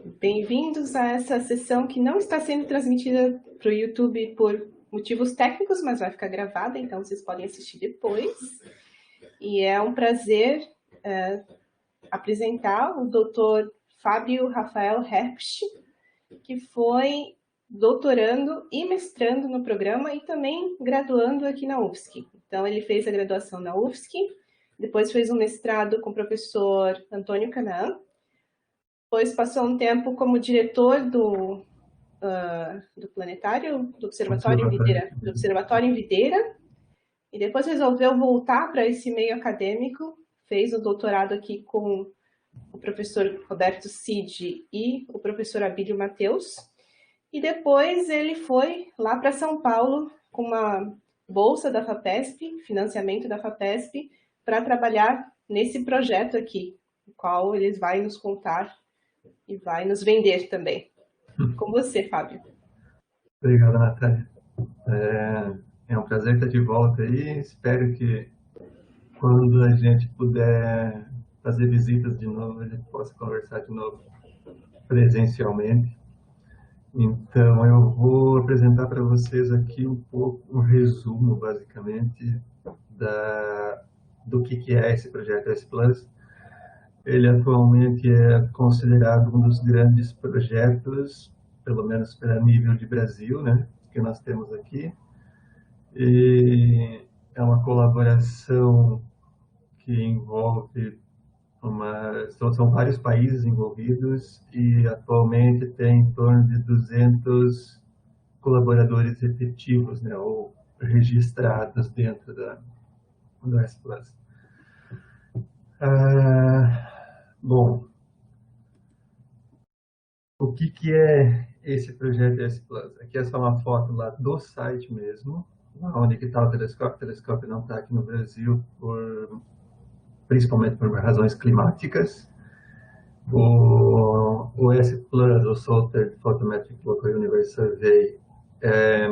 Bem-vindos a essa sessão que não está sendo transmitida para o YouTube por motivos técnicos, mas vai ficar gravada, então vocês podem assistir depois. E é um prazer apresentar o Dr. Fábio Rafael Herbst, que foi doutorando e mestrando no programa e também graduando aqui na UFSC. Então, ele fez a graduação na UFSC, depois fez um mestrado com o professor Antônio Canaã, depois passou um tempo como diretor do planetário, do Observatório em Videira, e depois resolveu voltar para esse meio acadêmico, fez o doutorado aqui com o professor Roberto Cid e o professor Abílio Mateus, e depois ele foi lá para São Paulo com uma bolsa da FAPESP, financiamento da FAPESP, para trabalhar nesse projeto aqui, o qual eles vai nos contar e vai nos vender também. Com você, Fábio. Obrigado, Natália. É um prazer estar de volta aí. Espero que quando a gente puder fazer visitas de novo, a gente possa conversar de novo presencialmente. Então, eu vou apresentar para vocês aqui um pouco, um resumo, basicamente, do que é esse projeto S+. Ele atualmente é considerado um dos grandes projetos, pelo menos para nível de Brasil, né, que nós temos aqui. E é uma colaboração que envolve são vários países envolvidos e atualmente tem em torno de 200 colaboradores efetivos, né, ou registrados dentro do S+. Bom, o que é esse projeto S+. Aqui é só uma foto lá do site mesmo, onde que está o telescópio. O telescópio não está aqui no Brasil, principalmente por razões climáticas. O S+, o Southern Photometric Local Universe Survey, é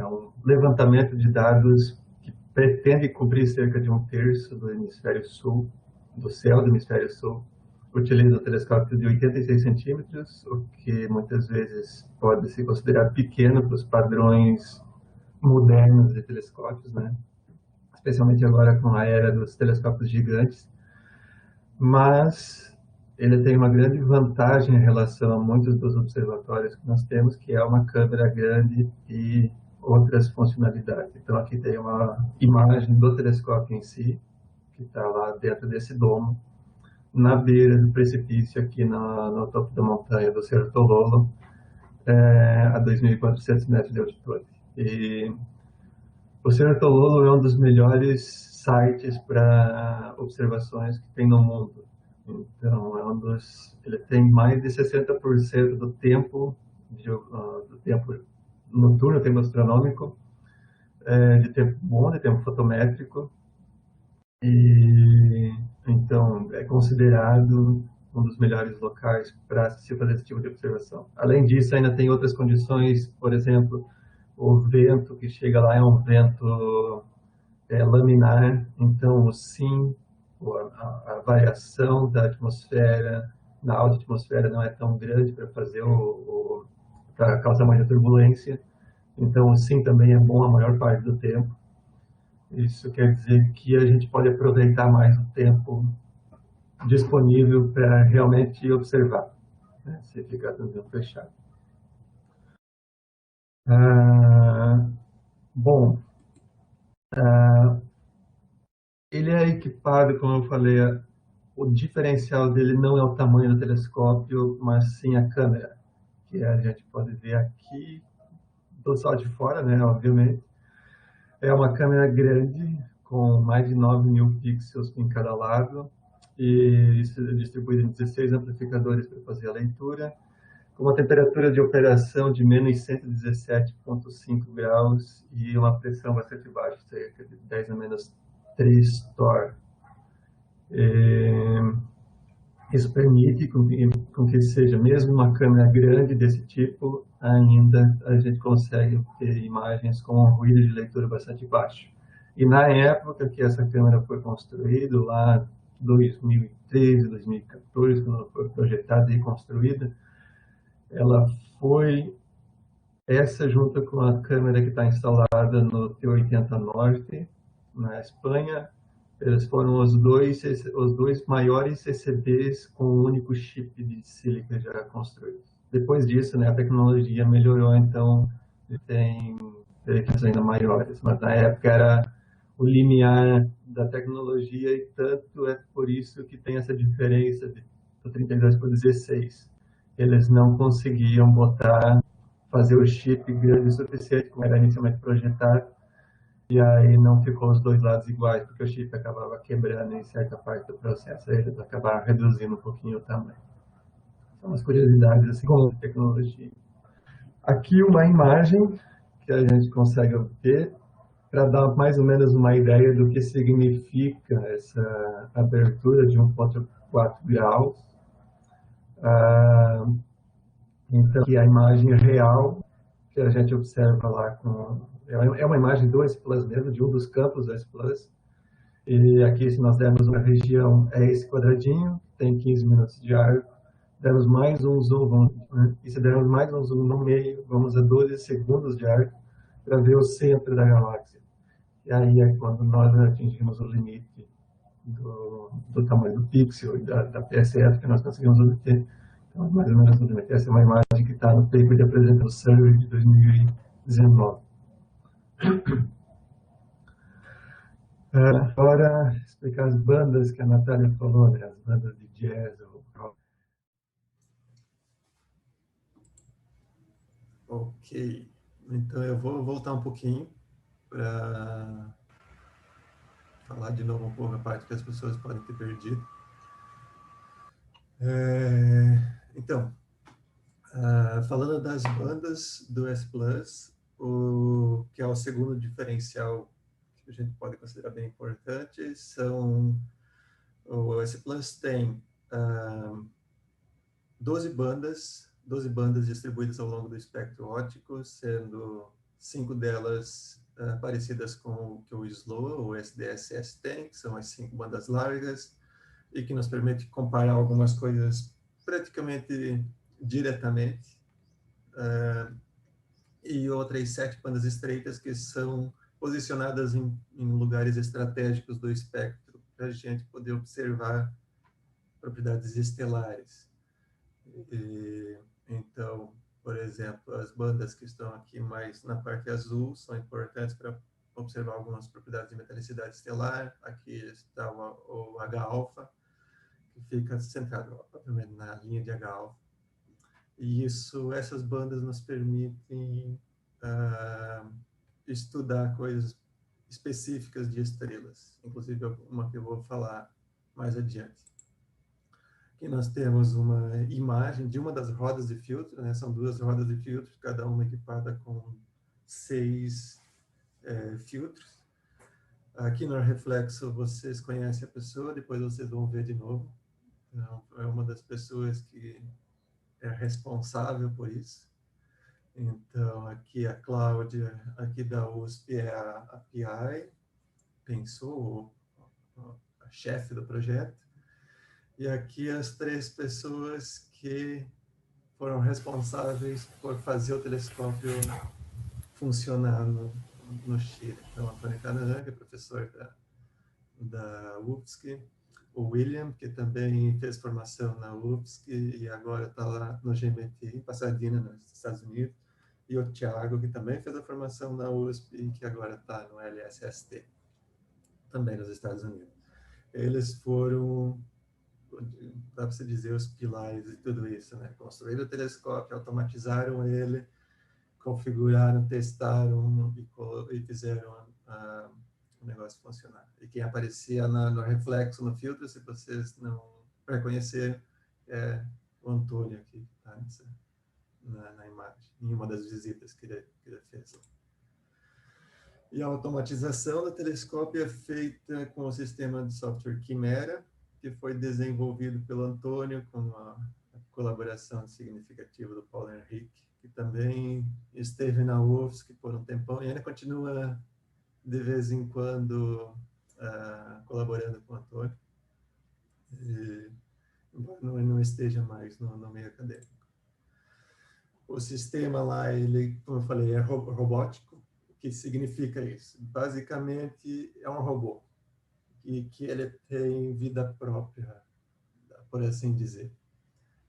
um levantamento de dados que pretende cobrir cerca de 1/3 do hemisfério sul, do céu do hemisfério sul. Utiliza o telescópio de 86 centímetros, o que muitas vezes pode se considerar pequeno para os padrões modernos de telescópios, né? Especialmente agora com a era dos telescópios gigantes. Mas ele tem uma grande vantagem em relação a muitos dos observatórios que nós temos, que é uma câmera grande e outras funcionalidades. Então aqui tem uma imagem do telescópio em si, que está lá dentro desse domo, na beira do precipício aqui no topo da montanha do Cerro Tololo, a 2.400 metros de altitude. E o Cerro Tololo é um dos melhores sites para observações que tem no mundo. Então, ele tem mais de 60% do tempo noturno, tempo astronômico, de tempo bom, de tempo fotométrico, e então é considerado um dos melhores locais para se fazer esse tipo de observação. Além disso, ainda tem outras condições, por exemplo, o vento que chega lá é um vento laminar, então o SIM, a variação da atmosfera, na alta atmosfera não é tão grande para fazer para causar muita turbulência, então o SIM também é bom a maior parte do tempo. Isso quer dizer que a gente pode aproveitar mais o tempo disponível para realmente observar, né, se ficar tudo fechado. Bom, ele é equipado, como eu falei, o diferencial dele não é o tamanho do telescópio, mas sim a câmera, que a gente pode ver aqui do sol de fora, né, obviamente. É uma câmera grande, com mais de 9.000 pixels em cada lado, e isso é distribuído em 16 amplificadores para fazer a leitura, com uma temperatura de operação de menos 117,5 graus e uma pressão bastante baixa, cerca de 10 a menos 3 torr. Isso permite com que seja mesmo uma câmera grande desse tipo, ainda a gente consegue ter imagens com um ruído de leitura bastante baixo. E na época que essa câmera foi construída, lá 2013, 2014, quando ela foi projetada e construída, ela foi essa junto com a câmera que está instalada no T80 Norte, na Espanha. Eles foram os dois maiores CCDs com um único chip de sílica já construídos. Depois disso, né, a tecnologia melhorou, então tem equipes ainda maiores, mas na época era o limiar da tecnologia e tanto é por isso que tem essa diferença do 32 para o 16. Eles não conseguiam fazer o chip grande o suficiente, como era inicialmente projetado, e aí não ficou os dois lados iguais, porque o chip acabava quebrando em certa parte do processo, aí eles acabaram reduzindo um pouquinho o tamanho. São umas curiosidades, assim, como tecnologia. Aqui uma imagem que a gente consegue obter para dar mais ou menos uma ideia do que significa essa abertura de 1,4 graus. Então, aqui a imagem real que a gente observa lá é uma imagem do S-Plus mesmo, de um dos campos do S-Plus. E aqui, se nós dermos uma região, é esse quadradinho, tem 15 minutos de arco. Demos mais um zoom, né? E se dermos mais um zoom no meio, vamos a 12 segundos de arco para ver o centro da galáxia. E aí é quando nós atingimos o limite do tamanho do pixel e da PSF que nós conseguimos obter. Então, mais ou menos, essa é uma imagem que está no paper de apresentação do Survey de 2019. Agora, explicar as bandas que a Natália falou, né? As bandas de jazz ou rock. Ok, então eu vou voltar um pouquinho para falar de novo um pouco a parte que as pessoas podem ter perdido. Então, falando das bandas do S+, que é o segundo diferencial que a gente pode considerar bem importante, o S+ tem 12 bandas distribuídas ao longo do espectro óptico, sendo 5 delas parecidas com o que o SLOA, o SDSS tem, que são as 5 bandas largas, e que nos permite comparar algumas coisas praticamente diretamente, e outras 7 bandas estreitas que são posicionadas em lugares estratégicos do espectro, para a gente poder observar propriedades estelares. Então, por exemplo, as bandas que estão aqui mais na parte azul são importantes para observar algumas propriedades de metalicidade estelar. Aqui está o H-alfa, que fica centrado, obviamente, na linha de H-alfa. E essas bandas nos permitem estudar coisas específicas de estrelas, inclusive uma que eu vou falar mais adiante. Aqui nós temos uma imagem de uma das rodas de filtro, né? São 2 rodas de filtro, cada uma equipada com 6 filtros. Aqui no reflexo vocês conhecem a pessoa, depois vocês vão ver de novo. Então, é uma das pessoas que é responsável por isso. Então, aqui a Cláudia, aqui da USP é a PI, pensou, a chefe do projeto. E aqui as 3 pessoas que foram responsáveis por fazer o telescópio funcionar no Chile. Então, Antônio Canaã, que é professor da UFSC, o William, que também fez formação na UFSC e agora está lá no GMT, em Pasadena, nos Estados Unidos, e o Thiago, que também fez a formação na USP e que agora está no LSST, também nos Estados Unidos. Eles foram, dá para se dizer, os pilares de tudo isso, né? Construíram o telescópio, automatizaram ele, configuraram, testaram e fizeram o negócio funcionar. E quem aparecia no reflexo, no filtro, se vocês não reconheceram, é o Antônio aqui, que está na imagem, em uma das visitas que ele fez. E a automatização do telescópio é feita com o sistema de software Quimera, que foi desenvolvido pelo Antônio com a colaboração significativa do Paulo Henrique, que também esteve na UFSC por um tempão e ainda continua de vez em quando colaborando com o Antônio, embora não esteja mais no meio acadêmico. O sistema lá, ele, como eu falei, é robótico. O que significa isso? Basicamente, é um robô que ele tem vida própria, por assim dizer.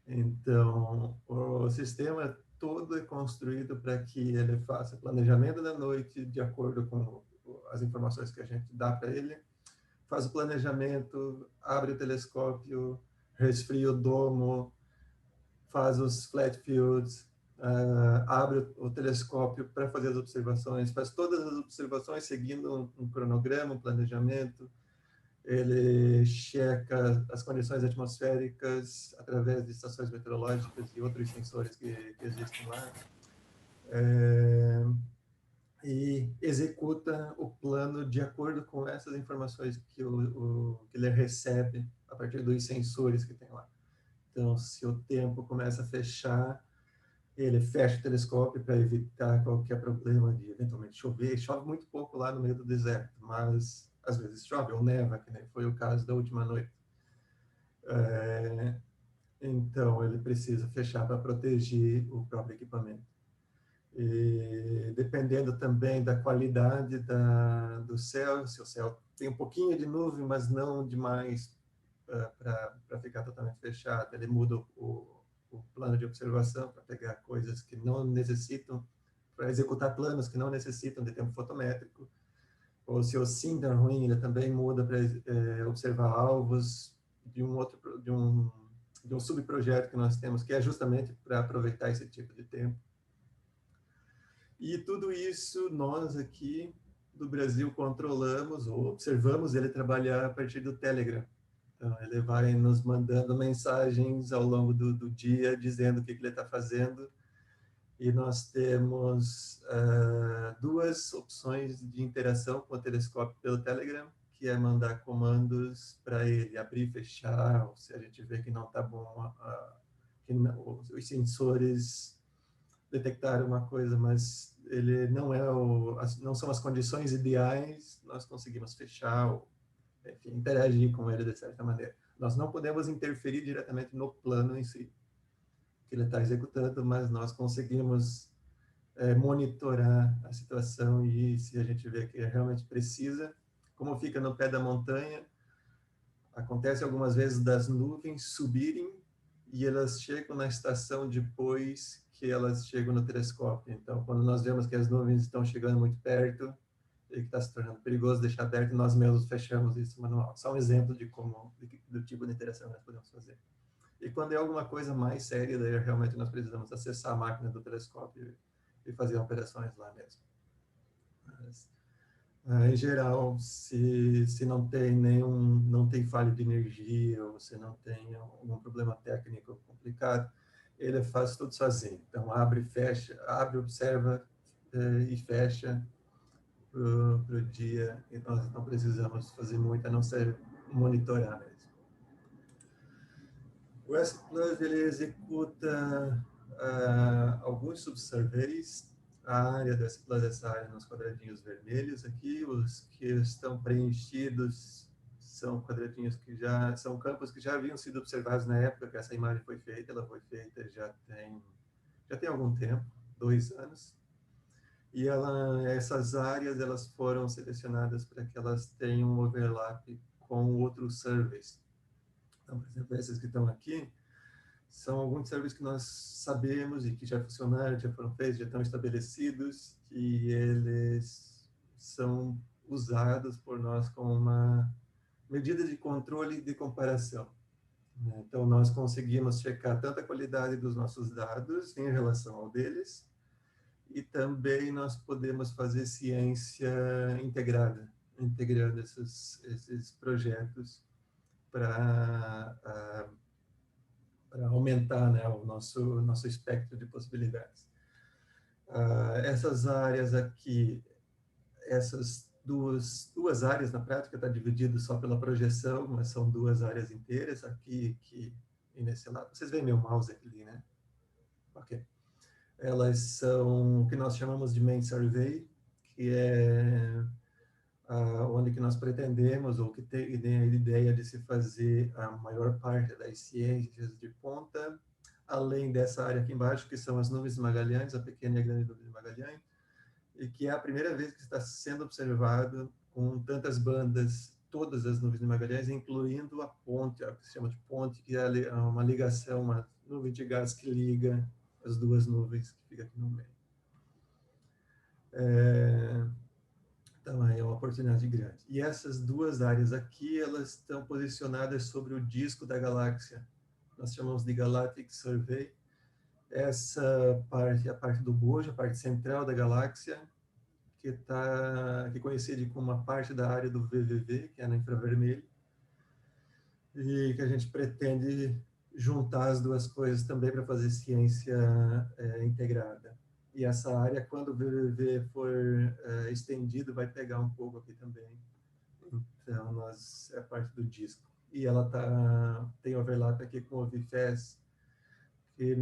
Então, o sistema todo é construído para que ele faça planejamento da noite de acordo com as informações que a gente dá para ele, faz o planejamento, abre o telescópio, resfria o domo, faz os flat fields, abre o telescópio para fazer as observações, faz todas as observações seguindo um cronograma, um planejamento. Ele checa as condições atmosféricas através de estações meteorológicas e outros sensores que existem lá. E executa o plano de acordo com essas informações que que ele recebe a partir dos sensores que tem lá. Então, se o tempo começa a fechar, ele fecha o telescópio para evitar qualquer problema de eventualmente chover. Chove muito pouco lá no meio do deserto, mas às vezes chove ou neva, que nem foi o caso da última noite. Então, ele precisa fechar para proteger o próprio equipamento. E dependendo também da qualidade do céu, se o céu tem um pouquinho de nuvem, mas não demais para ficar totalmente fechado, ele muda o plano de observação para pegar coisas que não necessitam, para executar planos que não necessitam de tempo fotométrico. Ou se o SIM é ruim, ele também muda para observar alvos de um subprojeto que nós temos, que é justamente para aproveitar esse tipo de tempo. E tudo isso nós aqui do Brasil controlamos ou observamos ele trabalhar a partir do Telegram. Então, ele vai nos mandando mensagens ao longo do dia, dizendo o que ele está fazendo. E nós temos duas opções de interação com o telescópio pelo Telegram, que é mandar comandos para ele abrir e fechar, ou se a gente vê que não está bom, que os sensores detectaram uma coisa, mas ele não são as condições ideais, nós conseguimos fechar, ou, enfim, interagir com ele de certa maneira. Nós não podemos interferir diretamente no plano em si que ele está executando, mas nós conseguimos monitorar a situação e se a gente vê que realmente precisa, como fica no pé da montanha, acontece algumas vezes das nuvens subirem e elas chegam na estação depois que elas chegam no telescópio. Então, quando nós vemos que as nuvens estão chegando muito perto e que está se tornando perigoso deixar aberto, nós mesmos fechamos isso manual. Só um exemplo do tipo de interação que nós podemos fazer. E quando é alguma coisa mais séria, daí realmente nós precisamos acessar a máquina do telescópio e fazer operações lá mesmo. Mas, em geral, se não tem falha de energia ou se não tem algum problema técnico complicado, ele faz tudo sozinho. Então, abre, observa e fecha para o dia, e nós não precisamos fazer muito, a não ser monitorar mesmo. O S-Plus, ele executa alguns subsurveys. A área do S-Plus, essa área nos quadradinhos vermelhos aqui, os que estão preenchidos são quadradinhos que são campos que já haviam sido observados na época que essa imagem foi feita. Ela foi feita já tem algum tempo, 2 anos. E essas áreas elas foram selecionadas para que elas tenham um overlap com outros surveys. Então, por exemplo, esses que estão aqui são alguns serviços que nós sabemos e que já funcionaram, já foram feitos, já estão estabelecidos, e eles são usados por nós como uma medida de controle e de comparação. Então, nós conseguimos checar tanto a qualidade dos nossos dados em relação ao deles, e também nós podemos fazer ciência integrada, integrando esses projetos para aumentar, né, o nosso espectro de possibilidades. Essas áreas aqui, essas duas áreas na prática está dividido só pela projeção, mas são 2 áreas inteiras aqui e nesse lado. Vocês veem meu mouse ali, né? Ok. Elas são o que nós chamamos de main survey, que é onde que nós pretendemos, ou que tem a ideia de se fazer a maior parte das ciências de ponta, além dessa área aqui embaixo, que são as nuvens de Magalhães, a pequena e a grande nuvem de Magalhães, e que é a primeira vez que está sendo observado com tantas bandas, todas as nuvens de Magalhães, incluindo a ponte, a que se chama de ponte, que é uma ligação, uma nuvem de gás que liga as duas nuvens que fica aqui no meio. Então, é uma oportunidade grande. E essas duas áreas aqui, elas estão posicionadas sobre o disco da galáxia. Nós chamamos de Galactic Survey. Essa parte, a parte do bojo, a parte central da galáxia, que é conhecida como uma parte da área do VVV, que é no infravermelho, e que a gente pretende juntar as duas coisas também para fazer ciência integrada. E essa área, quando o VVV for estendido, vai pegar um pouco aqui também. Então, é parte do disco. E ela tem overlap aqui com o VIFES, que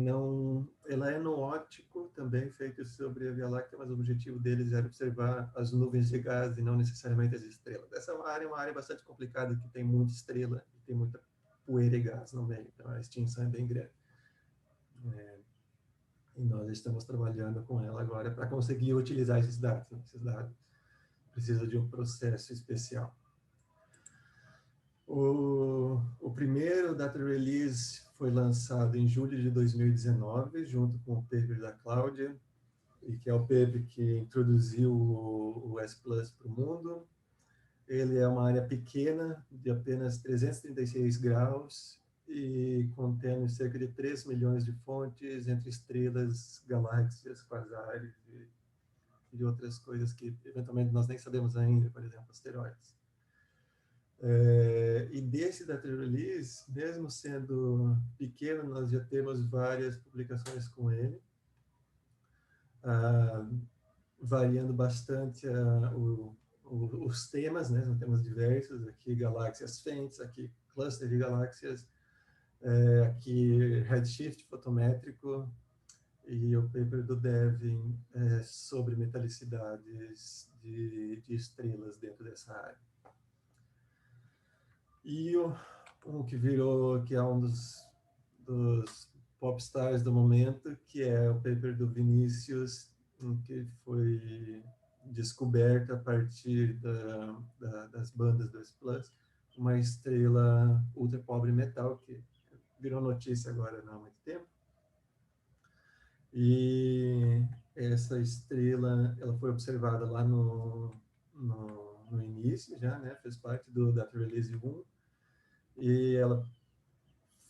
ela é no óptico, também feito sobre a Via Láctea, mas o objetivo deles era observar as nuvens de gás e não necessariamente as estrelas. Essa área é uma área bastante complicada, que tem muita estrela e tem muita poeira e gás no meio, então a extinção é bem grande. E nós estamos trabalhando com ela agora para conseguir utilizar esses dados. Esses dados precisam de um processo especial. O primeiro data release foi lançado em julho de 2019, junto com o paper da Cláudia, e que é o paper que introduziu o S Plus para o mundo. Ele é uma área pequena, de apenas 336 graus, e contém cerca de 3 milhões de fontes entre estrelas, galáxias, quasares e outras coisas que, eventualmente, nós nem sabemos ainda, por exemplo, asteroides. E desse data release, mesmo sendo pequeno, nós já temos várias publicações com ele, variando bastante os temas, né? São temas diversos, aqui galáxias faints, aqui cluster de galáxias, aqui redshift fotométrico, e o paper do Devin sobre metalicidades de estrelas dentro dessa área. E que é um dos popstars do momento, que é o paper do Vinícius, que foi descoberta a partir das bandas do S+, uma estrela ultra pobre metal, que virou notícia agora não há muito tempo. E essa estrela, ela foi observada lá no início já, né? Fez parte do Data Release 1, e ela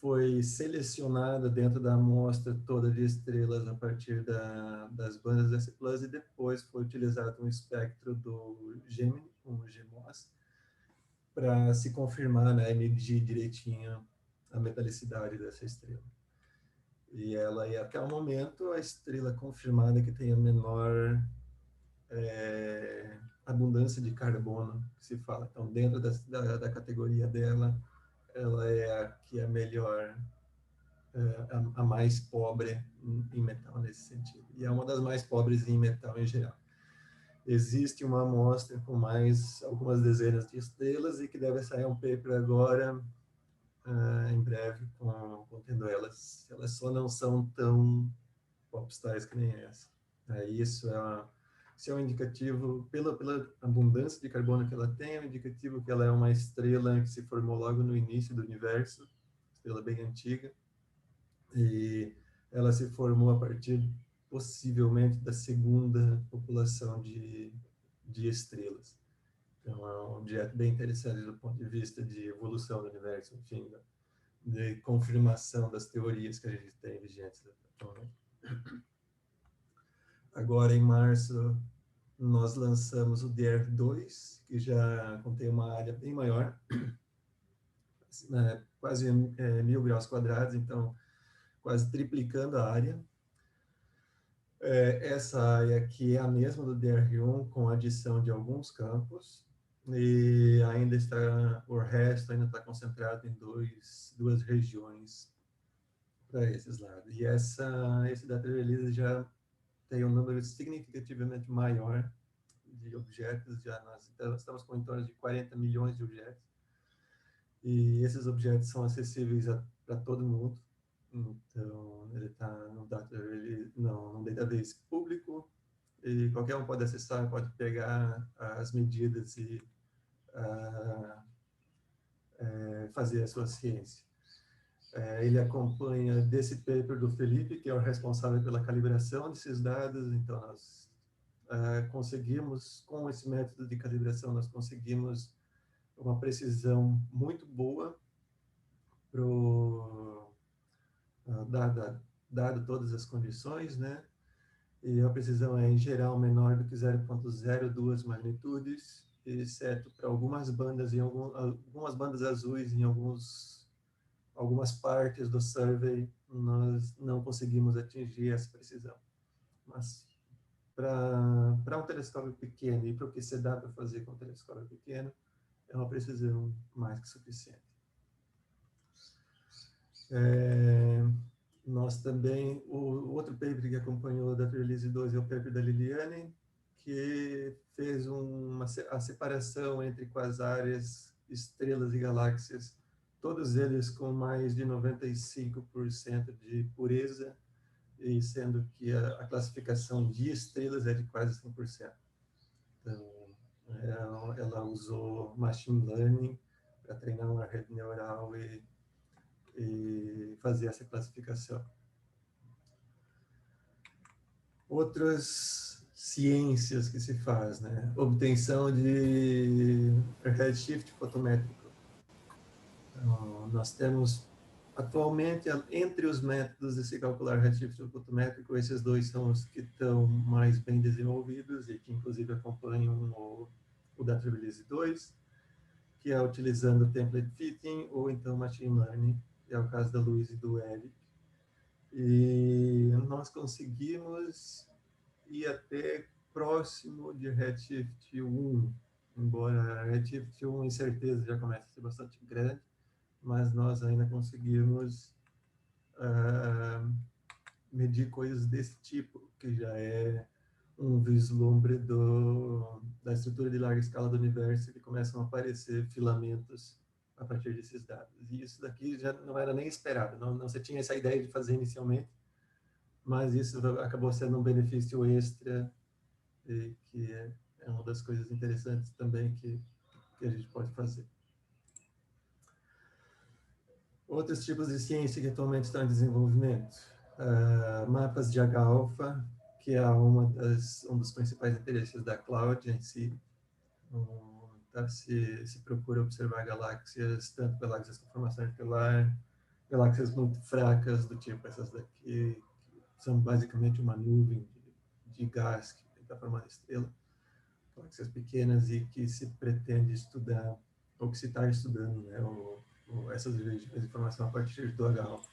foi selecionada dentro da amostra toda de estrelas a partir das bandas S+, e depois foi utilizado um espectro do Gemini, um GMOS, para se confirmar, né, e medir direitinho a metalicidade dessa estrela. E ela é, até o momento, a estrela confirmada que tem a menor abundância de carbono, que se fala. Então, dentro da categoria dela, ela é a que é melhor, a mais pobre em metal nesse sentido. E é uma das mais pobres em metal em geral. Existe uma amostra com mais algumas dezenas de estrelas, e que deve sair um paper agora, em breve, contendo elas. Elas só não são tão popstars que nem essa. Isso é um indicativo, pela abundância de carbono que ela tem, é um indicativo que ela é uma estrela que se formou logo no início do universo, estrela bem antiga, e ela se formou a partir, possivelmente, da segunda população de estrelas. Então, é um objeto bem interessante do ponto de vista de evolução do universo, enfim, de confirmação das teorias que a gente tem vigentes atualmente. Agora, em março, nós lançamos o DR2, que já contém uma área bem maior, quase 1.000 graus quadrados, então quase triplicando a área. Essa área aqui é a mesma do DR1, com adição de alguns campos, e o resto ainda está concentrado em duas regiões para esses lados. E esse data release já tem um número significativamente maior de objetos. Nós estamos com em torno de 40 milhões de objetos, e esses objetos são acessíveis para todo mundo. Então, ele está num database público, e qualquer um pode acessar, pode pegar as medidas e fazer a sua ciência. Ele acompanha desse paper do Felipe, que é o responsável pela calibração desses dados. Então, nós conseguimos, com esse método de calibração, nós conseguimos uma precisão muito boa dado todas as condições, né? E a precisão é, em geral, menor do que 0,02 magnitudes, exceto para algumas bandas, algumas bandas azuis em algumas partes do survey, nós não conseguimos atingir essa precisão. Mas para um telescópio pequeno e para o que se dá para fazer com um telescópio pequeno, é uma precisão mais que suficiente. Nós também, o outro paper que acompanhou da Release 2 é o paper da Liliane, que fez a separação entre quasares, estrelas e galáxias, todos eles com mais de 95% de pureza, e sendo que a classificação de estrelas é de quase 100%. Então, ela usou machine learning para treinar uma rede neural e fazer essa classificação. Outras ciências que se faz, né? Obtenção de redshift fotométrico. Então, nós temos, atualmente, entre os métodos de se calcular redshift fotométrico, esses dois são os que estão mais bem desenvolvidos e que, inclusive, acompanham o da Release 2, que é utilizando template fitting ou então machine learning, que é o caso da Luiz e do Eric. E nós conseguimos ir até próximo de Redshift 1, embora Redshift 1, em certeza, já comece a ser bastante grande, mas nós ainda conseguimos medir coisas desse tipo, que já é um vislumbre da estrutura de larga escala do universo, que começam a aparecer filamentos a partir desses dados. E isso daqui já não era nem esperado, não se tinha essa ideia de fazer inicialmente, mas isso acabou sendo um benefício extra, e que é uma das coisas interessantes também que a gente pode fazer. Outros tipos de ciência que atualmente estão em desenvolvimento. Mapas de H-alfa, que é um dos principais interesses da cloud em si. Se procura observar galáxias, tanto galáxias com formação estelar, galáxias muito fracas, do tipo essas daqui, que são basicamente uma nuvem de gás que está formando estrela, galáxias pequenas e que se pretende estudar, ou que se está estudando, né, essas regiões de formação a partir do H-alfa.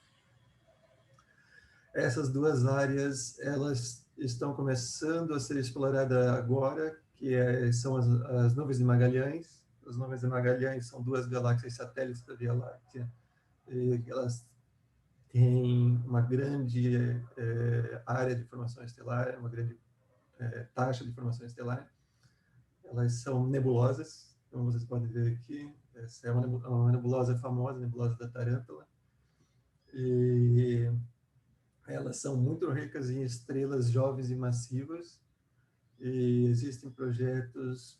Essas duas áreas, elas estão começando a ser exploradas agora, que são as nuvens de Magalhães. As nuvens de Magalhães são duas galáxias satélites da Via Láctea, e elas têm uma grande área de formação estelar, uma grande taxa de formação estelar. Elas são nebulosas, como vocês podem ver aqui. Essa é uma nebulosa famosa, a nebulosa da Tarântula. E elas são muito ricas em estrelas jovens e massivas, e existem projetos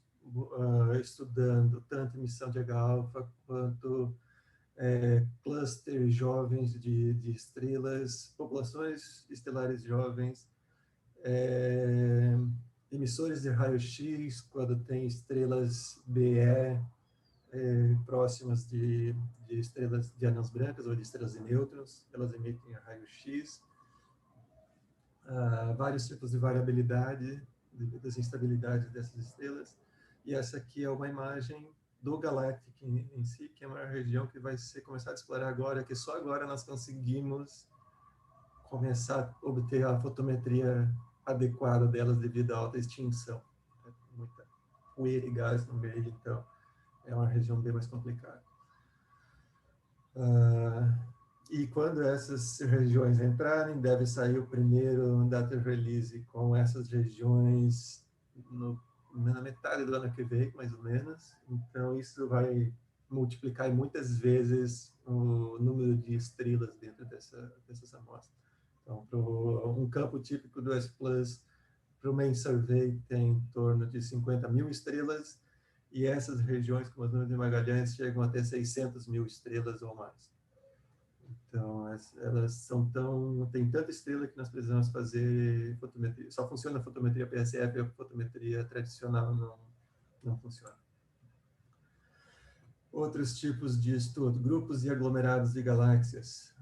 estudando tanto emissão de H-alfa quanto clusters jovens de estrelas, populações estelares jovens, emissores de raio-x, quando tem estrelas BE próximas de estrelas de anãs brancas ou de estrelas de nêutrons, elas emitem raio-x. Vários tipos de variabilidade, das instabilidades dessas estrelas. E essa aqui é uma imagem do Galactic em si, que é uma região que vai começar a explorar agora, que só agora nós conseguimos começar a obter a fotometria adequada delas devido à alta extinção. Muita poeira e gás no meio, então é uma região bem mais complicada. E quando essas regiões entrarem, deve sair o primeiro data release com essas regiões na metade do ano que vem, mais ou menos. Então, isso vai multiplicar muitas vezes o número de estrelas dentro dessas amostras. Então, um campo típico do S+, para o Main Survey, tem em torno de 50.000 estrelas, e essas regiões, como as Nuvens de Magalhães, chegam até 600.000 estrelas ou mais. Então, elas são tem tanta estrela que nós precisamos fazer fotometria. Só funciona a fotometria PSF, a fotometria tradicional não funciona. Outros tipos de estudo, grupos e aglomerados de galáxias.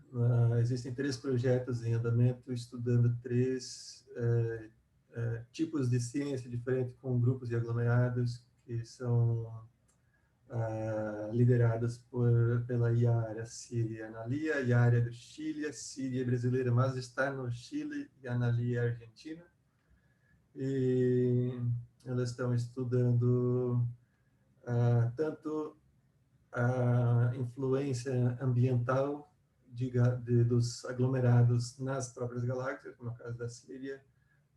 Existem 3 projetos em andamento estudando 3 tipos de ciência diferentes com grupos e aglomerados que são lideradas pela IARA Síria Analia, IARA do Chile, a Síria brasileira, mas está no Chile, e a Analia é argentina. E elas estão estudando tanto a influência ambiental dos aglomerados nas próprias galáxias, como é o caso da Síria,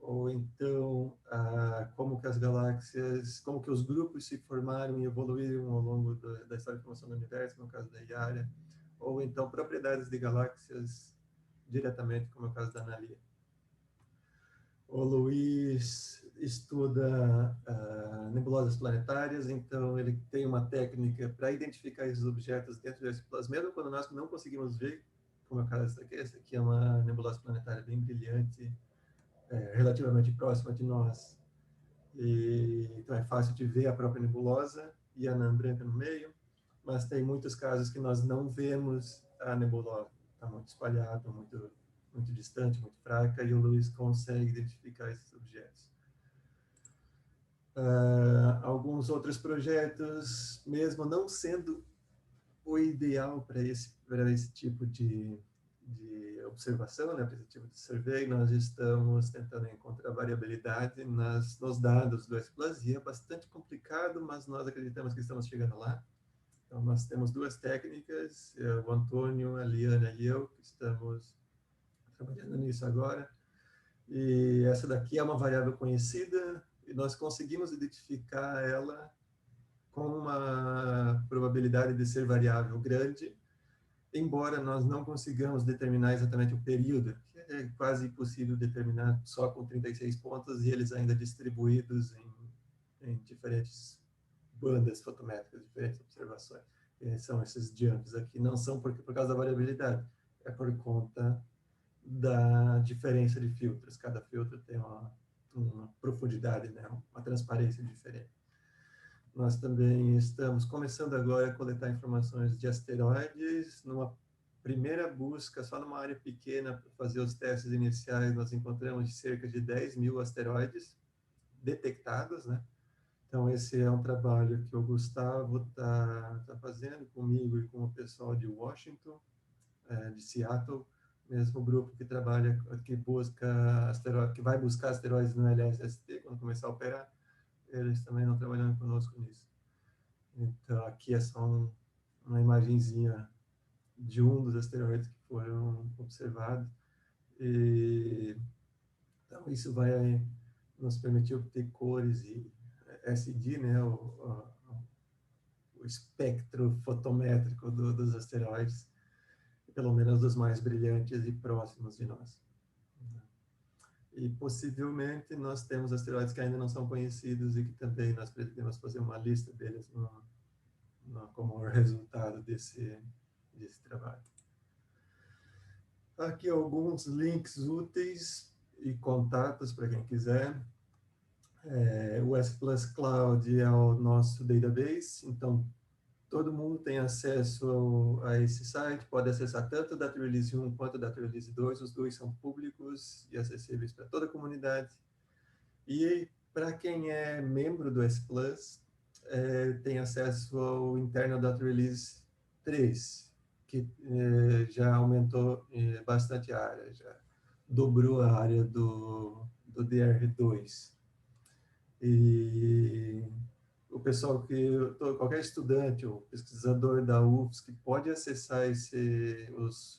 ou então como que as galáxias, como que os grupos se formaram e evoluíram ao longo da história de formação do universo, no caso da IARA, ou então propriedades de galáxias diretamente, como é o caso da Analia. O Luiz estuda nebulosas planetárias, então ele tem uma técnica para identificar esses objetos dentro desse plasma, mesmo quando nós não conseguimos ver, como é o caso dessa aqui. Essa aqui é uma nebulosa planetária bem brilhante, relativamente próxima de nós. Então é fácil de ver a própria nebulosa e a anã branca no meio, mas tem muitos casos que nós não vemos a nebulosa, está muito espalhada, muito distante, muito fraca, e o Luiz consegue identificar esses objetos. Alguns outros projetos, mesmo não sendo o ideal para esse tipo de observação, né, para esse tipo de survey, nós estamos tentando encontrar variabilidade nos dados do S+, e é bastante complicado, mas nós acreditamos que estamos chegando lá. Então, nós temos 2 técnicas, o Antônio, a Liana e eu, que estamos trabalhando nisso agora. E essa daqui é uma variável conhecida, e nós conseguimos identificar ela com uma probabilidade de ser variável grande, embora nós não consigamos determinar exatamente o período, que é quase impossível determinar só com 36 pontos, e eles ainda distribuídos em diferentes bandas fotométricas, diferentes observações. São esses jumps aqui, não são por causa da variabilidade, é por conta da diferença de filtros. Cada filtro tem uma profundidade, né, uma transparência diferente. Nós também estamos começando agora a coletar informações de asteroides. Numa primeira busca, só numa área pequena, para fazer os testes iniciais, nós encontramos cerca de 10.000 asteroides detectados, né? Então, esse é um trabalho que o Gustavo está fazendo comigo e com o pessoal de Washington, de Seattle, mesmo grupo que trabalha, que busca asteroides, que vai buscar asteroides no LSST quando começar a operar. Eles também estão trabalhando conosco nisso. Então, aqui é só uma imagenzinha de um dos asteroides que foram observados. Então, isso vai nos permitir obter cores e SD, né, o espectro fotométrico dos asteroides, pelo menos dos mais brilhantes e próximos de nós. E possivelmente nós temos asteroides que ainda não são conhecidos e que também nós pretendemos fazer uma lista deles como resultado desse trabalho. Aqui alguns links úteis e contatos para quem quiser. O S+ Cloud é o nosso database, então todo mundo tem acesso a esse site, pode acessar tanto o Data Release 1 quanto o Data Release 2, os dois são públicos e acessíveis para toda a comunidade. E para quem é membro do S+, tem acesso ao Internal Data Release 3, que já aumentou bastante a área, já dobrou a área do DR2. E o pessoal qualquer estudante ou pesquisador da UFSC pode acessar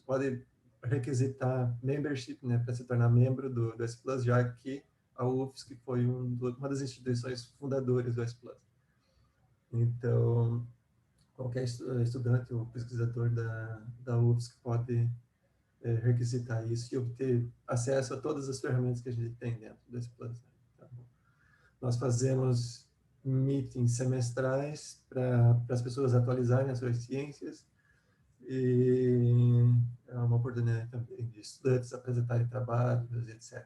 pode requisitar membership, né, para se tornar membro do S+, já que a UFSC foi uma das instituições fundadoras do S+. Então, qualquer estudante ou pesquisador da UFSC pode requisitar isso e obter acesso a todas as ferramentas que a gente tem dentro desse plano. Tá bom? Nós fazemos meetings semestrais para as pessoas atualizarem as suas ciências, e é uma oportunidade também de estudantes apresentarem trabalhos, etc.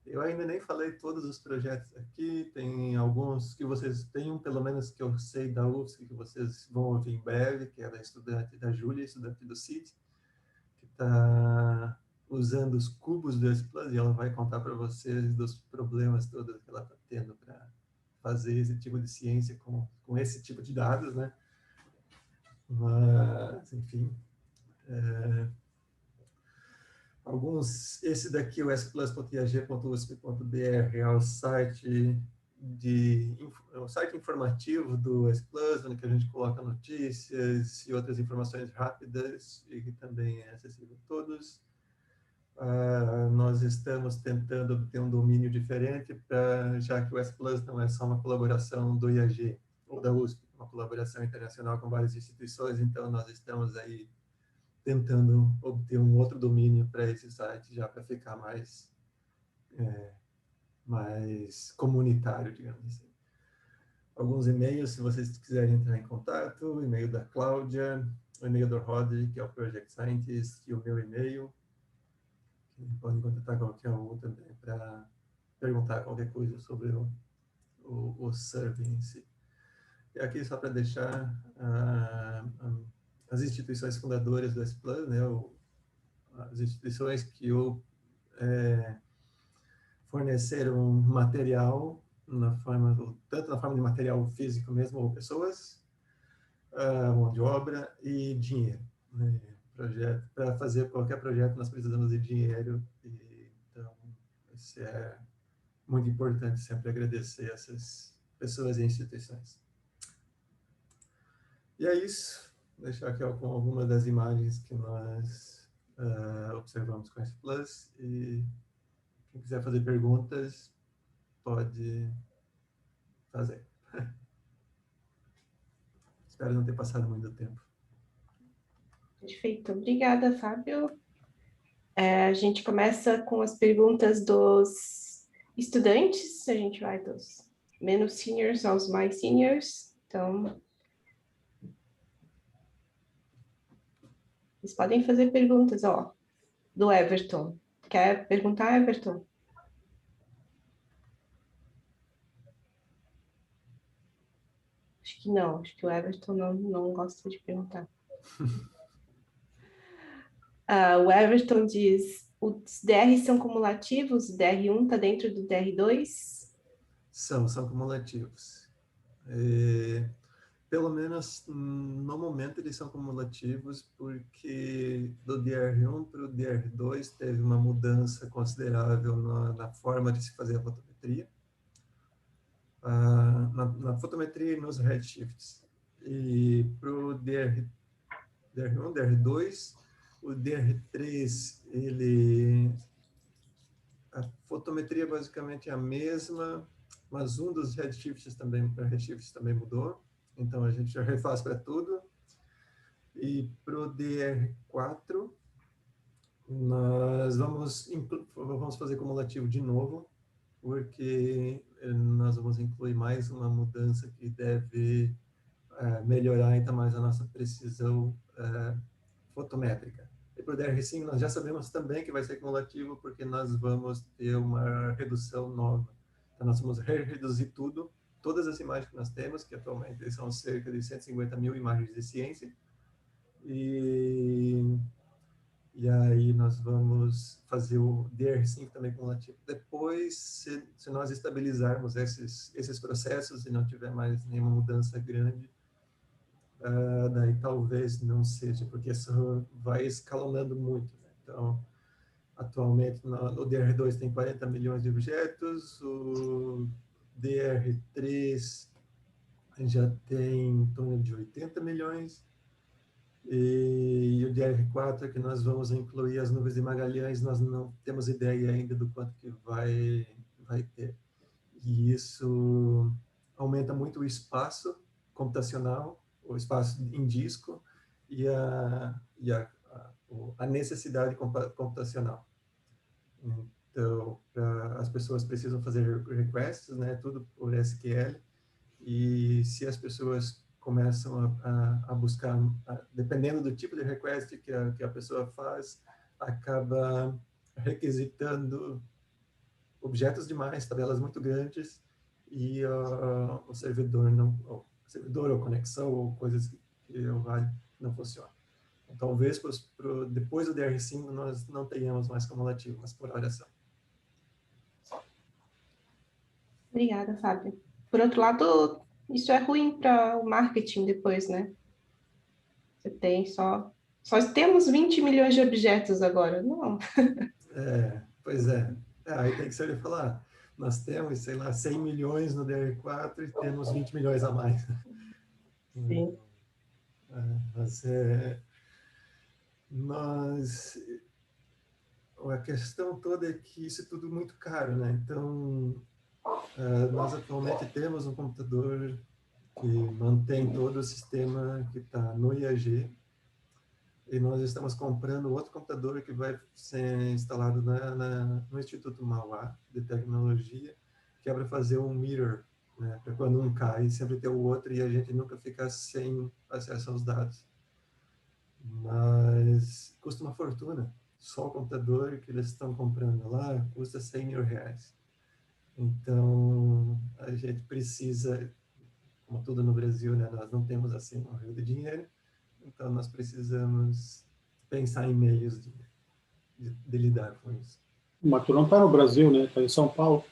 Eu ainda nem falei todos os projetos aqui, tem alguns que vocês têm, pelo menos que eu sei da UFSC, que vocês vão ouvir em breve, que é da estudante da Júlia, estudante do CIT, que está usando os cubos do S+, e ela vai contar para vocês dos problemas todos que ela está tendo para fazer esse tipo de ciência com esse tipo de dados, né? Mas, enfim, esse daqui, o splus.iag.usp.br, é o site o site informativo do S+, onde que a gente coloca notícias e outras informações rápidas e que também é acessível a todos. Nós estamos tentando obter um domínio diferente, já que o S+ não é só uma colaboração do IAG ou da USP, uma colaboração internacional com várias instituições, então nós estamos aí tentando obter um outro domínio para esse site, já para ficar mais comunitário, digamos assim. Alguns e-mails, se vocês quiserem entrar em contato, o e-mail da Cláudia, o e-mail do Rodri, que é o Project Scientist, e o meu e-mail. Podem contatar qualquer um também para perguntar qualquer coisa sobre o survey em si. E aqui só para deixar as instituições fundadoras do S+, né, as instituições que forneceram material tanto na forma de material físico mesmo, ou pessoas, mão de obra e dinheiro. Né? Para fazer qualquer projeto, nós precisamos de dinheiro, então isso é muito importante sempre agradecer essas pessoas e instituições. E é isso. Vou deixar aqui com algumas das imagens que nós observamos com esse Plus, e quem quiser fazer perguntas pode fazer. Espero não ter passado muito tempo. Perfeito. Obrigada, Fábio. A gente começa com as perguntas dos estudantes. A gente vai dos menos seniors aos mais seniors. Então, vocês podem fazer perguntas, ó, do Everton. Quer perguntar, Everton? Acho que não. Acho que o Everton não gosta de perguntar. O Everton diz, os DRs são cumulativos? O DR1 está dentro do DR2? São cumulativos. Pelo menos, no momento, eles são cumulativos, porque do DR1 para o DR2 teve uma mudança considerável na forma de se fazer a fotometria. Na fotometria e nos redshifts. E para o DR1, DR2, o DR3, a fotometria basicamente é a mesma, mas um dos redshifts também mudou, então a gente já refaz para tudo. E para o DR4, nós vamos fazer cumulativo de novo, porque nós vamos incluir mais uma mudança que deve melhorar ainda mais a nossa precisão fotométrica. E para o DR5 nós já sabemos também que vai ser cumulativo, porque nós vamos ter uma redução nova. Então nós vamos reduzir todas as imagens que nós temos, que atualmente são cerca de 150 mil imagens de ciência, e aí nós vamos fazer o DR5 também cumulativo. Depois, se nós estabilizarmos esses processos e não tiver mais nenhuma mudança grande, daí talvez não seja, porque isso vai escalonando muito. Né? Então, atualmente, o DR2 tem 40 milhões de objetos, o DR3 já tem em torno de 80 milhões, e o DR4, que nós vamos incluir as nuvens de Magalhães, nós não temos ideia ainda do quanto que vai ter. E isso aumenta muito o espaço computacional, o espaço em disco e a necessidade computacional. Então, as pessoas precisam fazer requests, né, tudo por SQL, e se as pessoas começam a buscar, dependendo do tipo de request que a pessoa faz, acaba requisitando objetos demais, tabelas muito grandes, e o servidor ou conexão ou coisas que o vale não funciona. Então, talvez depois do DR5 nós não tenhamos mais cumulativo, mas por hora só. Obrigada, Fábio. Por outro lado, isso é ruim para o marketing depois, né? Você tem só temos 20 milhões de objetos agora. Não. Pois é. Aí tem que ser ele falar, nós temos, sei lá, 100 milhões no DR4 e temos 20 milhões a mais. Sim. Mas a questão toda é que isso é tudo muito caro, né? Então, nós atualmente temos um computador que mantém todo o sistema que está no IAG, e nós estamos comprando outro computador que vai ser instalado no Instituto Mauá de Tecnologia, que é para fazer um mirror, né? Para quando um cai, sempre ter o outro e a gente nunca ficar sem acesso aos dados. Mas custa uma fortuna. Só o computador que eles estão comprando lá custa 100 mil reais. Então, a gente precisa, como tudo no Brasil, né, nós não temos assim um rio de dinheiro, então nós precisamos pensar em meios de lidar com isso. Mas tu não está no Brasil, né? Está em São Paulo.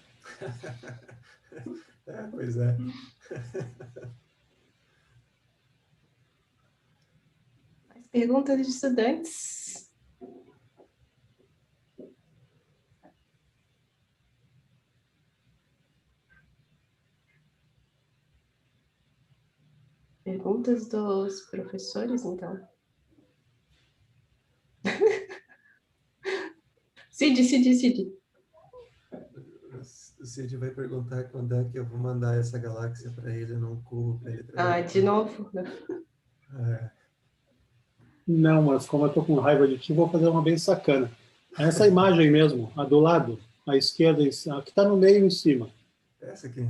Pois é. Mais perguntas de estudantes? Perguntas dos professores, então. Cid. O Cid vai perguntar quando é que eu vou mandar essa galáxia para ele num cubo para ele trabalhar. De novo? Não, mas como eu estou com raiva de ti, vou fazer uma bem sacana. Essa imagem mesmo, a do lado, à esquerda, a que está no meio em cima. Essa aqui.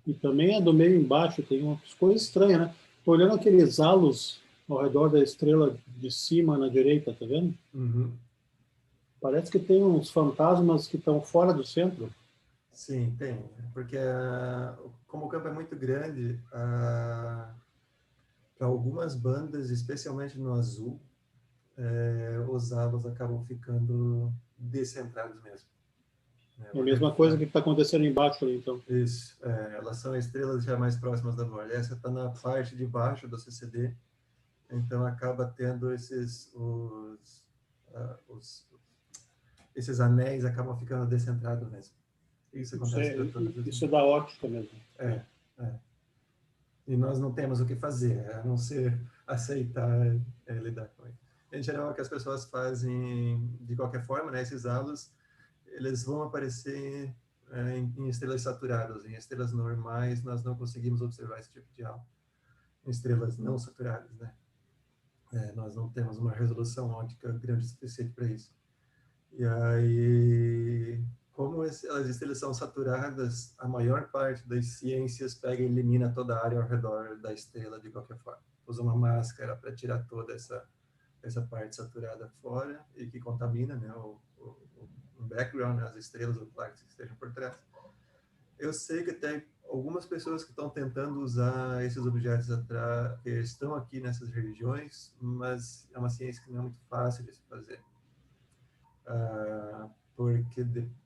E também a do meio embaixo, tem umas coisas estranhas, né? Estou olhando aqueles halos ao redor da estrela de cima na direita, tá vendo? Uhum. Parece que tem uns fantasmas que estão fora do centro. Sim, tem. Porque como o campo é muito grande, para algumas bandas, especialmente no azul, os halos acabam ficando descentrados mesmo. É a mesma coisa que está acontecendo embaixo ali, então. Isso. Elas são estrelas já mais próximas da borda. Essa está na parte de baixo do CCD, então acaba tendo esses anéis acabam ficando descentrados mesmo. Isso acontece para todas as... Isso é da óptica mesmo. E nós não temos o que fazer, a não ser aceitar lidar com ele. Em geral, o que as pessoas fazem, de qualquer forma, né, esses halos, eles vão aparecer em estrelas saturadas. Em estrelas normais, nós não conseguimos observar esse tipo de halo. Em estrelas não saturadas, né? Nós não temos uma resolução óptica grande o suficiente para isso. E aí, como as estrelas são saturadas, a maior parte das ciências pega e elimina toda a área ao redor da estrela de qualquer forma. Usa uma máscara para tirar toda essa parte saturada fora e que contamina, né, o background, né, as estrelas ou plaques que estejam por trás. Eu sei que tem algumas pessoas que estão tentando usar esses objetos que estão aqui nessas regiões, mas é uma ciência que não é muito fácil de se fazer. Porque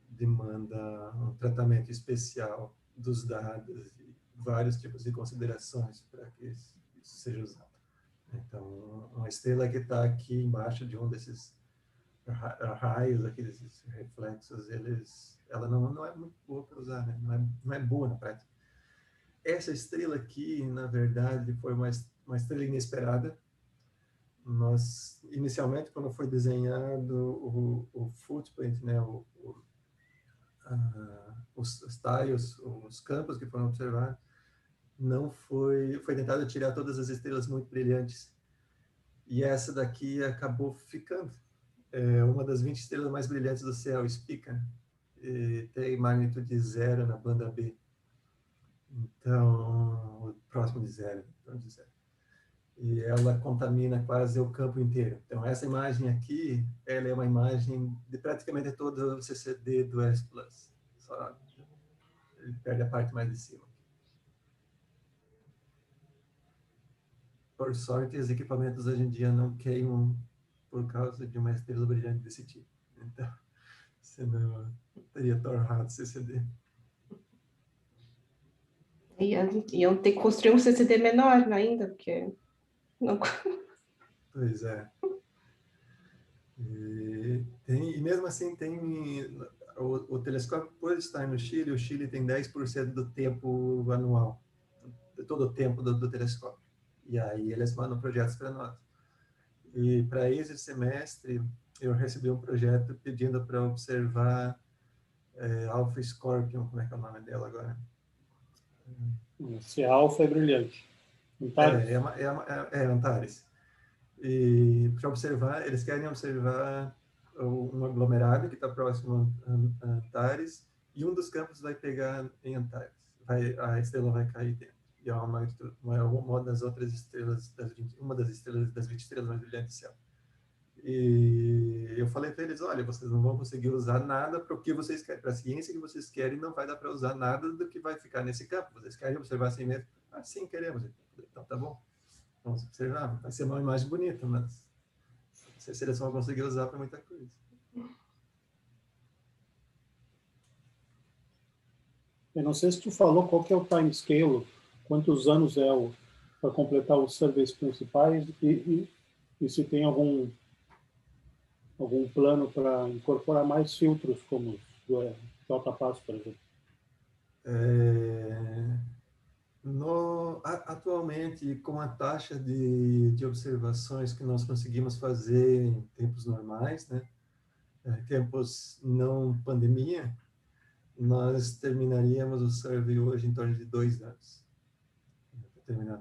demanda um tratamento especial dos dados e vários tipos de considerações para que isso seja usado. Então, uma estrela que está aqui embaixo de um desses raios, aqueles reflexos, ela não é muito boa para usar, né? Não é boa na prática. Essa estrela aqui, na verdade, foi uma estrela inesperada. Nós, inicialmente, quando foi desenhado o footprint, né, os tiles, os campos que foram observados, não foi tentado tirar todas as estrelas muito brilhantes. E essa daqui acabou ficando. É uma das 20 estrelas mais brilhantes do céu, Spica, e tem magnitude 0 na banda B. Então, próximo de zero, próximo de zero. E ela contamina quase o campo inteiro. Então, essa imagem aqui, ela é uma imagem de praticamente todo o CCD do S+. Só ele perde a parte mais de cima. Por sorte, os equipamentos hoje em dia não queimam por causa de uma estrela brilhante desse tipo. Então, senão teria torrado o CCD. Iam ter que construir um CCD menor ainda, porque não. Pois é. E mesmo assim, o telescópio, por estar no Chile, o Chile tem 10% do tempo anual, de todo o tempo do telescópio. E aí eles mandam projetos para nós. E para esse semestre, eu recebi um projeto pedindo para observar Alpha Scorpion, como é que é o nome dela agora? Se a alfa é brilhante. Antares. Antares. E para observar, eles querem observar um aglomerado que está próximo a Antares, e um dos campos vai pegar em Antares. A estrela vai cair dentro. E é uma das outras estrelas, uma das estrelas das 20 estrelas mais brilhantes do céu. E eu falei para eles, olha, vocês não vão conseguir usar nada para o que vocês querem, para a ciência que vocês querem, não vai dar para usar nada do que vai ficar nesse campo. Vocês querem observar assim mesmo? Ah, sim, queremos. Então, tá bom. Vamos observar. Vai ser uma imagem bonita, mas não sei se eles vão conseguir usar para muita coisa. Eu não sei se tu falou qual que é o timescale, quantos anos é para completar os surveys principais e se tem algum plano para incorporar mais filtros, como o JPass, por exemplo. Atualmente, com a taxa de observações que nós conseguimos fazer em tempos normais, né, tempos não pandemia, nós terminaríamos o survey hoje em torno de 2 anos, para terminar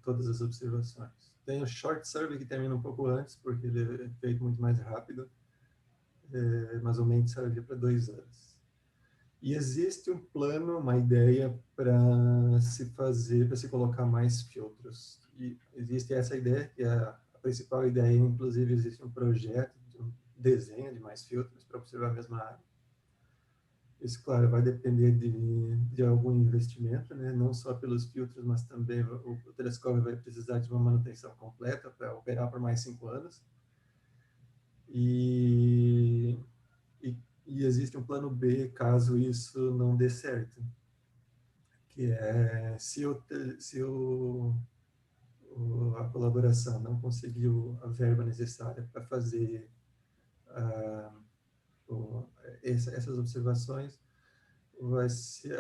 todas as observações. Tem o short survey que termina um pouco antes, porque ele é feito muito mais rápido, mas o main survey é para 2 anos. E existe um plano, uma ideia para se colocar mais filtros. E existe essa ideia, que é a principal ideia, inclusive existe um projeto, um desenho de mais filtros para observar a mesma área. Isso, claro, vai depender de algum investimento, né? Não só pelos filtros, mas também o telescópio vai precisar de uma manutenção completa para operar por mais 5 anos. E existe um plano B caso isso não dê certo, que é se a colaboração não conseguiu a verba necessária para fazer essas observações,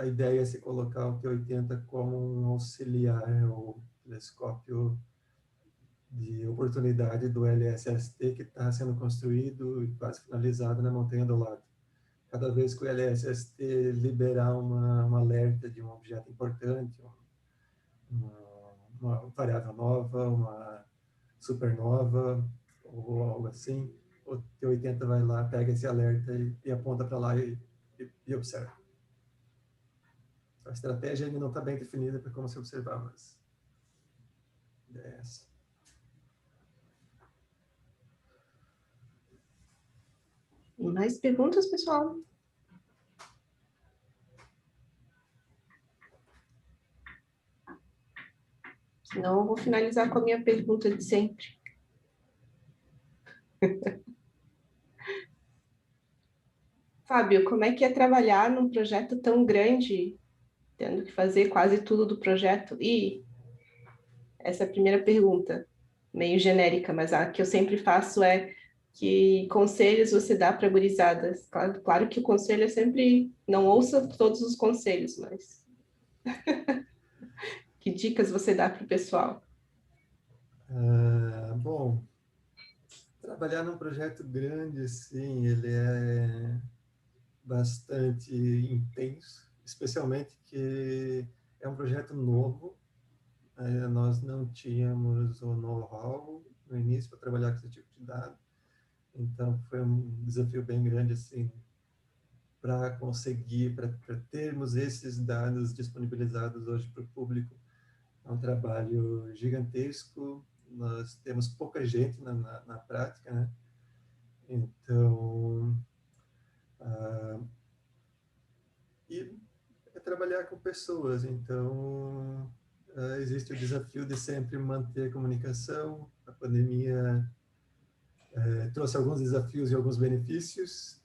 a ideia é se colocar o Q80 como um auxiliar ao telescópio de oportunidade do LSST, que está sendo construído e quase finalizado na montanha do lado. Cada vez que o LSST liberar um alerta de um objeto importante, uma variável nova, uma supernova ou algo assim, o T80 vai lá, pega esse alerta e aponta para lá e observa. A estratégia ainda não está bem definida para como se observar, mas a ideia é essa. Mais perguntas, pessoal? Senão eu vou finalizar com a minha pergunta de sempre. Fábio, como é que é trabalhar num projeto tão grande, tendo que fazer quase tudo do projeto? E essa é a primeira pergunta, meio genérica, mas a que eu sempre faço é: que conselhos você dá para gurizadas? Claro que o conselho é sempre, não ouça todos os conselhos, mas que dicas você dá para o pessoal? Bom, trabalhar num projeto grande, sim, ele é bastante intenso, especialmente que é um projeto novo, nós não tínhamos o know-how no início para trabalhar com esse tipo de dado, então foi um desafio bem grande assim para conseguir, para termos esses dados disponibilizados hoje para o público. É um trabalho gigantesco, nós temos pouca gente na prática, né? Então, e é trabalhar com pessoas, então existe o desafio de sempre manter a comunicação. A pandemia trouxe alguns desafios e alguns benefícios.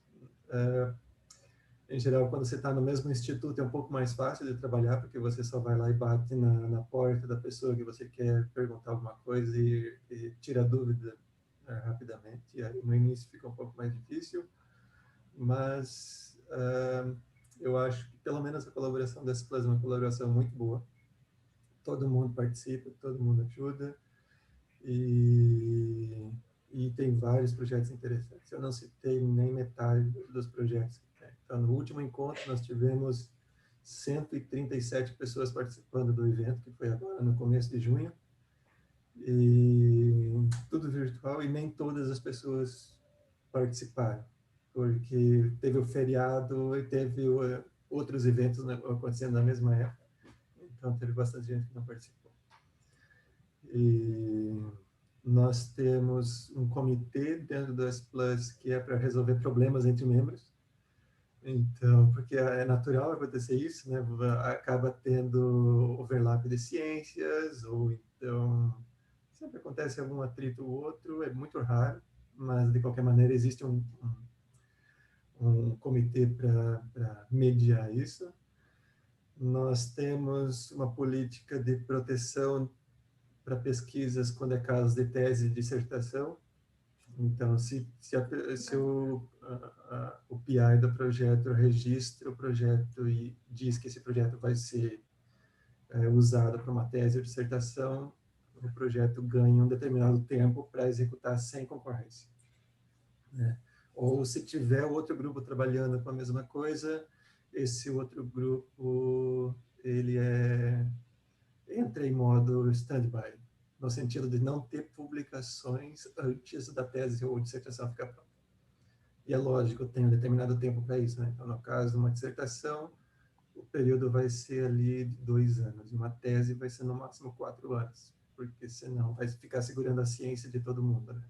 Em geral, quando você está no mesmo instituto, é um pouco mais fácil de trabalhar, porque você só vai lá e bate na porta da pessoa que você quer perguntar alguma coisa e tira a dúvida rapidamente. E aí, no início fica um pouco mais difícil, mas eu acho que pelo menos a colaboração da S+ é uma colaboração muito boa. Todo mundo participa, todo mundo ajuda, e tem vários projetos interessantes. Eu não citei nem metade dos projetos que tem. Então, no último encontro, nós tivemos 137 pessoas participando do evento, que foi agora no começo de junho, e tudo virtual, e nem todas as pessoas participaram, porque teve o feriado e teve outros eventos acontecendo na mesma época, então teve bastante gente que não participou. E nós temos um comitê dentro do S+ que é para resolver problemas entre membros. Então, porque é natural acontecer isso, né? Acaba tendo overlap de ciências, ou então sempre acontece algum atrito ou outro, é muito raro, mas de qualquer maneira existe um comitê para mediar isso. Nós temos uma política de proteção para pesquisas quando é caso de tese e dissertação. Então, se o PI do projeto registra o projeto e diz que esse projeto vai ser usado para uma tese ou dissertação, o projeto ganha um determinado tempo para executar sem concorrência, né? Ou se tiver outro grupo trabalhando com a mesma coisa, esse outro grupo ele entra em modo stand-by, no sentido de não ter publicações antes da tese ou dissertação ficar pronta. E é lógico, tem um determinado tempo para isso, né? Então, no caso de uma dissertação, o período vai ser ali de 2 anos, e uma tese vai ser no máximo 4 anos, porque senão vai ficar segurando a ciência de todo mundo, né?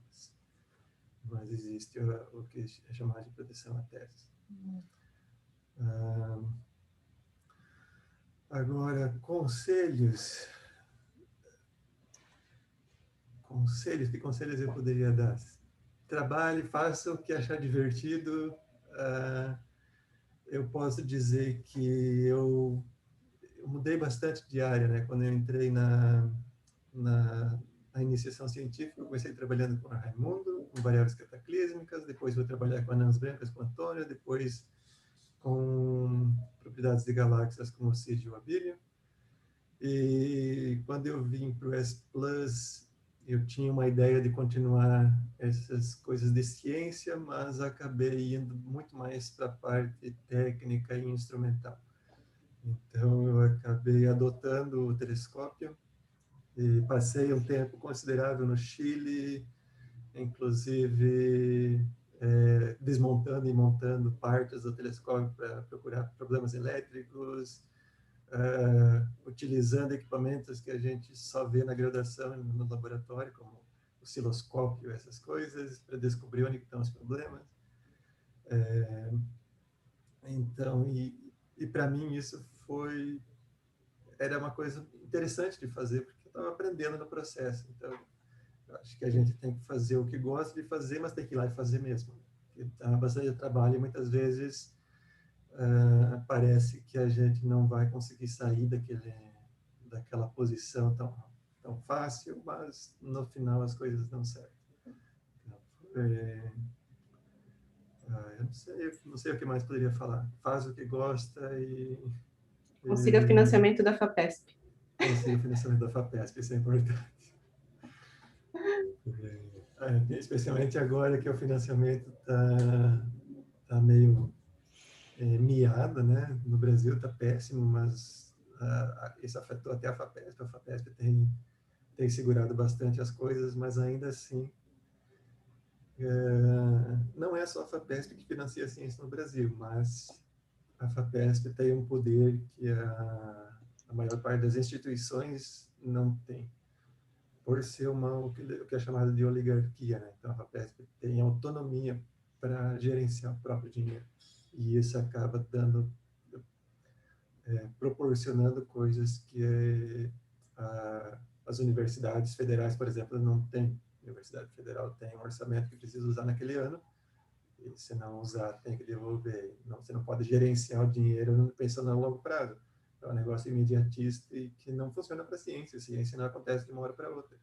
Mas existe o que é chamado de proteção à tese. Agora, conselhos. Que conselhos eu poderia dar? Trabalhe, faça o que achar divertido. Eu posso dizer que eu mudei bastante de área, né? Quando eu entrei na iniciação científica, eu comecei trabalhando com a Raimundo, com variáveis cataclísmicas, depois fui trabalhar com anãs brancas com o Antônio, depois com propriedades de galáxias com o Cid e o Abílio. E quando eu vim para o S+, eu tinha uma ideia de continuar essas coisas de ciência, mas acabei indo muito mais para a parte técnica e instrumental. Então, eu acabei adotando o telescópio e passei um tempo considerável no Chile, inclusive desmontando e montando partes do telescópio para procurar problemas elétricos, utilizando equipamentos que a gente só vê na graduação e no laboratório, como osciloscópio, essas coisas, para descobrir onde estão os problemas. Então, e para mim isso era uma coisa interessante de fazer, porque eu estava aprendendo no processo. Então, eu acho que a gente tem que fazer o que gosta de fazer, mas tem que ir lá e fazer mesmo. Porque dá bastante trabalho e muitas vezes parece que a gente não vai conseguir sair daquela posição tão fácil, mas no final as coisas dão certo. Então, eu não sei o que mais poderia falar. Faz o que gosta e consiga financiamento da FAPESP. Consiga financiamento da FAPESP, isso é importante. Especialmente agora que o financiamento está meio miado, né? No Brasil está péssimo, mas isso afetou até a FAPESP. A FAPESP tem segurado bastante as coisas, mas ainda assim, não é só a FAPESP que financia a ciência no Brasil, mas a FAPESP tem um poder que a maior parte das instituições não tem, por ser o que é chamado de oligarquia, né? Então, a FAPESP tem autonomia para gerenciar o próprio dinheiro, e isso acaba proporcionando coisas que as universidades federais, por exemplo, não têm. A Universidade Federal tem um orçamento que precisa usar naquele ano, e se não usar, tem que devolver. Você não pode gerenciar o dinheiro pensando a longo prazo. É um negócio imediatista e que não funciona para a ciência. A ciência não acontece de uma hora para outra.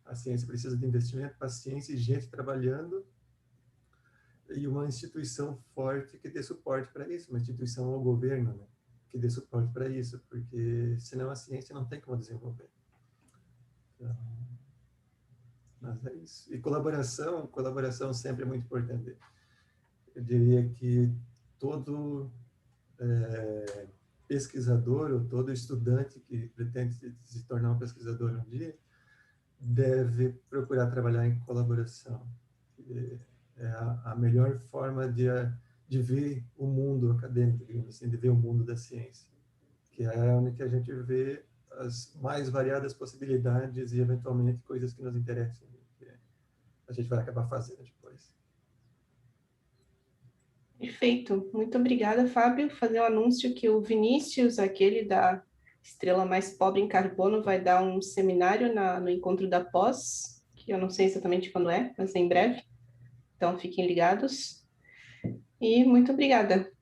A ciência precisa de investimento, paciência e gente trabalhando, e uma instituição forte que dê suporte para isso, uma instituição ou governo, né, que dê suporte para isso, porque senão a ciência não tem como desenvolver. Então, mas é isso. E colaboração sempre é muito importante. Eu diria que todo pesquisador ou todo estudante que pretende se tornar um pesquisador um dia deve procurar trabalhar em colaboração. É a melhor forma de ver o mundo acadêmico, digamos assim, de ver o mundo da ciência, que é onde que a gente vê as mais variadas possibilidades e, eventualmente, coisas que nos interessam, que a gente vai acabar fazendo depois. Perfeito. Muito obrigada, Fábio. Fazer um anúncio que o Vinícius, aquele da Estrela Mais Pobre em Carbono, vai dar um seminário no encontro da pós, que eu não sei exatamente quando é, mas é em breve. Então, fiquem ligados. E muito obrigada.